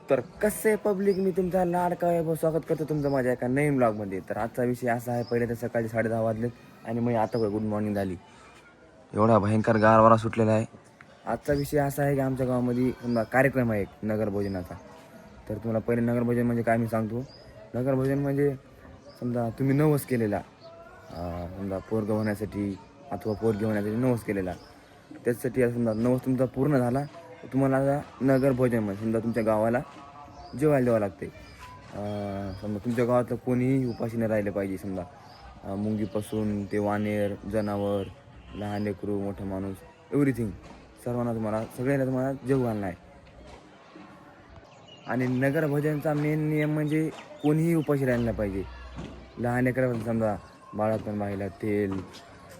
तर कसे पब्लिक, मी तुमचा लाडका आहे, स्वागत करतो तुमचं माझ्या एका नवीन ब्लॉगमध्ये. तर आजचा विषय असा आहे, पहिले तर सकाळी 10:30 वाजलेत आणि मग आता गुड मॉर्निंग झाली. एवढा भयंकर गारवारा सुटलेला आहे. आजचा विषय असा आहे की आमच्या गावामध्ये समजा कार्यक्रम आहे एक नगरभोजनाचा. तर तुम्हाला पहिले नगरभोजन म्हणजे काय मी सांगतो. नगरभोजन म्हणजे समजा तुम्ही नवस केलेला, समजा पोरगं होण्यासाठी अथवा पोरगी होण्यासाठी नवस केलेला, त्याच्यासाठी समजा नवस तुमचा पूर्ण झाला, तुम्हाला आता नगरभोजन म्हणजे समजा तुमच्या गावाला जेवायला द्यावं लागते. समजा तुमच्या गावातलं कोणीही उपाशी नाही राहिलं पाहिजे. समजा मुंगीपासून ते वानेर, जनावर, लहान लेकरू, मोठा माणूस, एव्हरीथिंग सर्वांना तुम्हाला जेव घालणं आहे. आणि नगरभोजनचा मेन नियम म्हणजे कोणीही उपाशी राहिलं नाही पाहिजे. लहान लेकरांना समजा बाळातून बाईला तेल,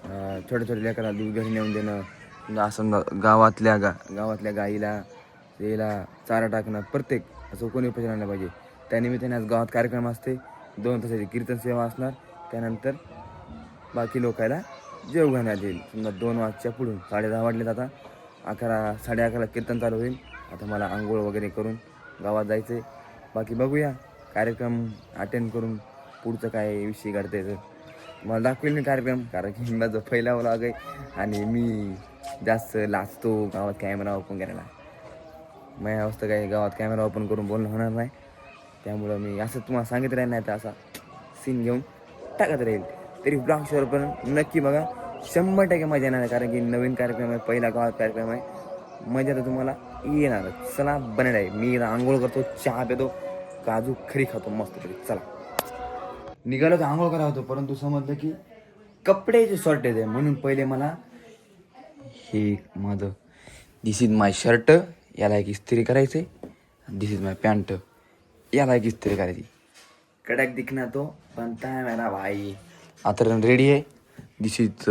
छोट्या छोट्या लेकराला दूध घरी नेऊन देणं, समजा गावातल्या गाईला त्याला चारा टाकणं, प्रत्येक असं कोणी उपाशी राहिलं पाहिजे. त्यानिमित्ताने आज गावात कार्यक्रम असते. 2 तासाची कीर्तन सेवा असणार. त्यानंतर बाकी लोकायला जेव घालण्यात येईल. समजा 2 वाजच्या पुढून 10:30 वाजलेत, आता 11, 11:30 कीर्तन चालू होईल. आता मला आंघोळ वगैरे करून गावात जायचं आहे. बाकी बघूया कार्यक्रम अटेंड करून पुढचं काय विषय घडतं आहे तर मला दाखवेल मी कार्यक्रम. कारण की माझा पहिला व्लॉग आहे आणि मी जास्त लाजतो गावात कॅमेरा ओपन करायला. माझ्या अवस्था काय गावात कॅमेरा ओपन करून बोलणं होणार नाही. त्यामुळं मी असं तुम्हाला सांगितलं राहील, नाही तर असा सीन घेऊन टाकत राहील. तरी ब्लॉग शेअर पण नक्की बघा. 100% मजा येणार आहे. कारण की नवीन कार्यक्रम आहे, पहिला गावात कार्यक्रम आहे. मजा तर तुम्हाला येणार. चला बनणार आहे. मी आंघोळ करतो, चहा पितो, काजू खरी खातो मस्तपैकी. चला निघालो तर आंघोळ करा होतो, परंतु समजलं की कपड्याचे शॉर्टेज आहे. म्हणून पहिले मला हे माझं दिस इज माय शर्ट, याला एक इस्त्री करायचे. दिस इज माय पॅन्ट, याला एक इस्त्री करायची. कडक दिखना तो बनता है मेरा भाई. आता रेडी आहे. दिस इज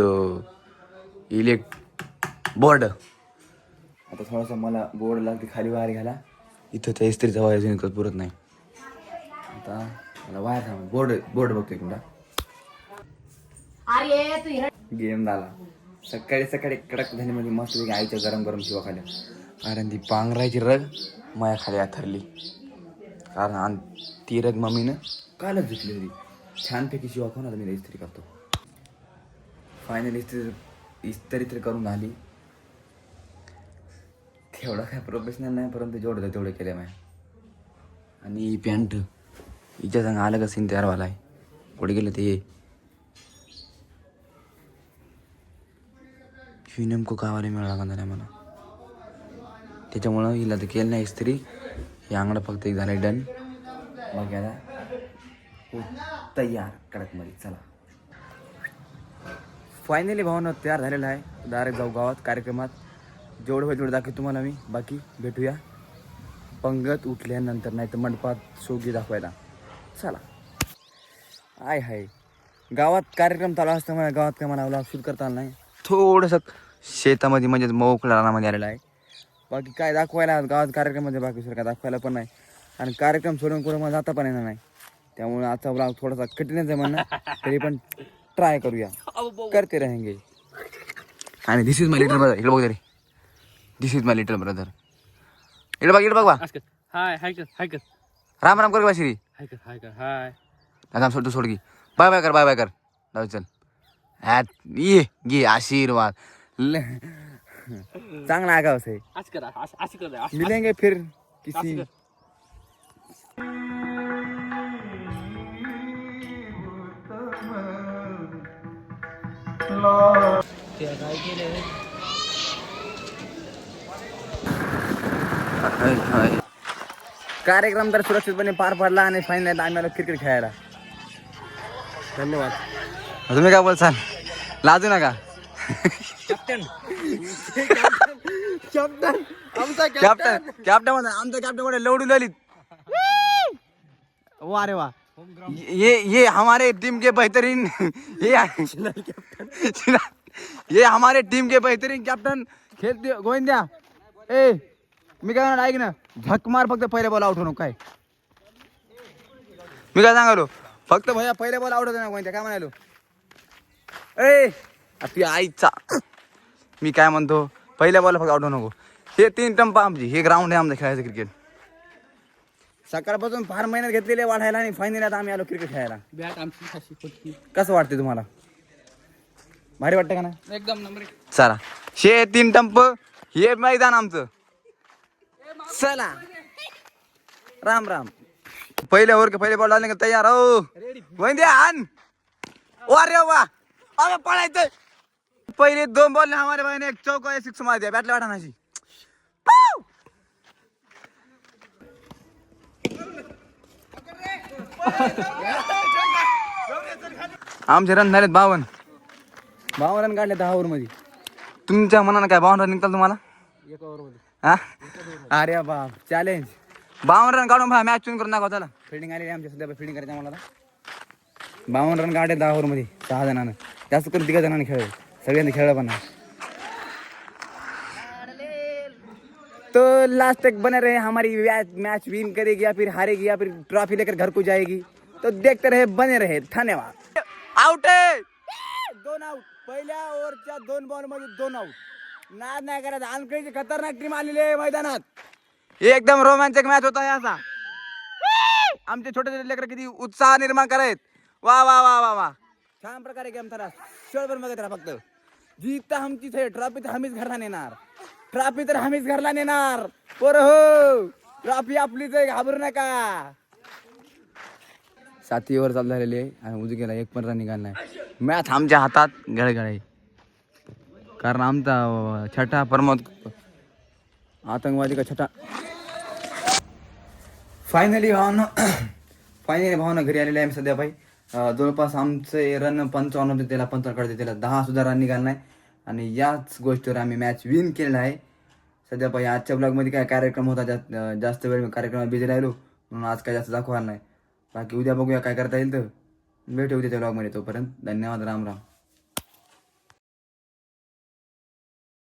बोर्ड. आता थोडासा मला बोर्ड लागते खाली वायर घ्यायला. इथं त्या इस्त्रीचा वायर निघत पुरत नाही. आता मला वायर थांब, बोर्ड बघतोय कुठला गेम झाला. सकाळी सकाळी कडक धनीमध्ये मस्त आईच्या गरम गरम शिवा खाल्या. कारण ती पांघरायची रग माया खाली आथरली. कारण ती रग मम्मीनं कालच धुतली होती. छानपैकी शिवा खाऊन आता मी इस्त्री करतो. फायनली इस्त्री तर करून झाली. तेवढं काय प्रोफेशनल नाही, परंतु जेवढं तेवढं केलं माझ्या. आणि ही पॅन्ट हिच्या संग आलं का सीन तयार व्हायला आहे. पुढे गेलं ते ही नेमकं गावाला मिळाला का नाही मला. त्याच्यामुळं हिला तर केलं नाही इस्त्री. हे अंगडा फक्त एक झालं डन. मग याला तयार कडकमध्ये. चला फायनली भावना तयार झालेला आहे. डायरेक्ट जाऊ गावात कार्यक्रमात. जेवढं होईल तेवढं दाखवतो तुम्हाला मी. बाकी भेटूया पंगत उठल्यानंतर, नाही तर मंडपात शोगी दाखवायला. चला हाय गावात कार्यक्रम चालू असल्यामुळे गावात काय मला व्लॉग शूट करता आला नाही. थोडंसं शेतामध्ये म्हणजे मोकळ्या रानामध्ये आलेला आहे. बाकी काय दाखवायला गावात कार्यक्रमामध्ये बाकी सर काय दाखवायला पण नाही. आणि कार्यक्रम सोडून कुठं मला जाता पण येणार नाही. त्यामुळे आजचा ब्लॉग थोडासा कठीणच आहे म्हणणं. तरी पण ट्राय करूया, करते रहेंगे. आणि दिस इज माय लिटल ब्रदर. इकडे बघ तरी, दिस इज माय लिटल ब्रदर. इकडे बघ बा. हाय हाय कर राम राम कर बा श्री. हाय आता सोड की. बाय कर जाऊ चल. ये घे आशीर्वाद. चांगला आगाव आहे. मिलेंगे फिर किसी. कार्यक्रम तर सुरक्षितपणे पार पडला आणि फायनल आम्ही आलो क्रिकेट खेळायला. धन्यवाद. तुम्ही काय बोलसाल? लाजू नका. कॅप्टन आमचा लवडून झाली. वा रे वा. ये हमारे टीम के बेहतरीन ये हमारे टीम के बेहतरीन कॅप्टन खेळ गोविंद्या. ए मी काय म्हणा ऐक ना, झक मार फक्त पहिल्या बॉल आउट होणं. काय मी काय सांगालो, फक्त भैया पहिल्या बॉल आउट होतो ना गोविंद्या. काय म्हणालो ए आपली आईचा. मी काय म्हणतो, पहिल्या बॉल फक्त आउट होऊ नको. हे 3 टंप आमची, हे ग्राउंड आहे आमचं खेळायचं क्रिकेट. सकाळपासून फार मेहनत घेतलेली आहे वाढायला आणि फायनली आता आम्ही आलो क्रिकेट खेळायला. बॅट आमची खाशी फुटकी. कसं वाटते तुम्हाला? भारी वाटतं का ना? एकदम नंबर एक. चला 3 टंप हे मैदान आमचं. चला राम राम. पहिले ओव्हर के पहिले बॉल डालने का तैयार हो. वहीं दे आन. अरे वाह अबे पळायचं. पहिले 2 बॉल ने हमारे भाई ने एक चौका या 6 मार दिया. बॅटला वाटानाशी. आमचे रन झालेत 52 रन काढले 10 ओव्हर मध्ये. तुमच्या मनानं काय 52 रन निघतात तुम्हाला? एक ओव्हर मध्ये. हा? अरे बाप चॅलेंज. 52 रन काढून मॅच चून करून दाखवा. चला फिल्डिंग आलेली आमच्या सध्या फिल्डिंग करायचं मला. 52 रन काढले 10 ओव्हर मध्ये 6 जणांना. जास्त करून 3 जणांनी खेळलं. सगळ्यांनी खेळलं पण नाही. तो लास्ट तक बने रहे. हमारी मैच विन करेगी या फिर हारेगी या फिर ट्रॉफी लेकर घर को जाएगी. तो देखते रहे बने रहे. धन्यवाद. आउट आहे 2 आउट. पहिल्या ओव्हरच्या 2 बॉल मध्ये 2 आउट. नाद नाही करायचा. आणखी खतरनाक टीम आलेली आहे मैदानात. एकदम रोमांचक मॅच होता असा. आमचे छोटे छोटे लेकर किती उत्साह निर्माण करायत. वा वा वा वा वा छान प्रकारे गेम झाला. शेवटपर्यंत बघत राहा फक्त. जीत तर आमचीच आहे. ट्रॉफी तर आम्हीच घरला नेणार. ट्रॉफी तर आम्हीच घरला नेणार. पोरं हो ट्रॉफी आपलीच आहे. घाबरू नका. 7 ओव्हर चालू झालेली आहे आणि उजगेला 1 पण रन निघाला नाही. मॅच आमच्या हातात गळगळ आहे. कारण आमचा छठा प्रमोद आतंकवादी का छठा. फायनली भावना घरी आलेले आहे सध्या भाई. जवळपास आमचे रन 55 होते. त्याला 55 काढते. त्याला 10 सुद्धा रन निघाला नाही. आणि याच गोष्टीवर आम्ही मॅच विन केलेला आहे सध्या भाई. आजच्या ब्लॉगमध्ये काय कार्यक्रम होता जास्त वेळ कार्यक्रमात बिझी राहिलो म्हणून आज काय जास्त दाखवायला नाही. बाकी उद्या बघूया काय करता येईल तर. भेटू उद्याच्या ब्लॉगमध्ये. तोपर्यंत धन्यवाद. राम राम.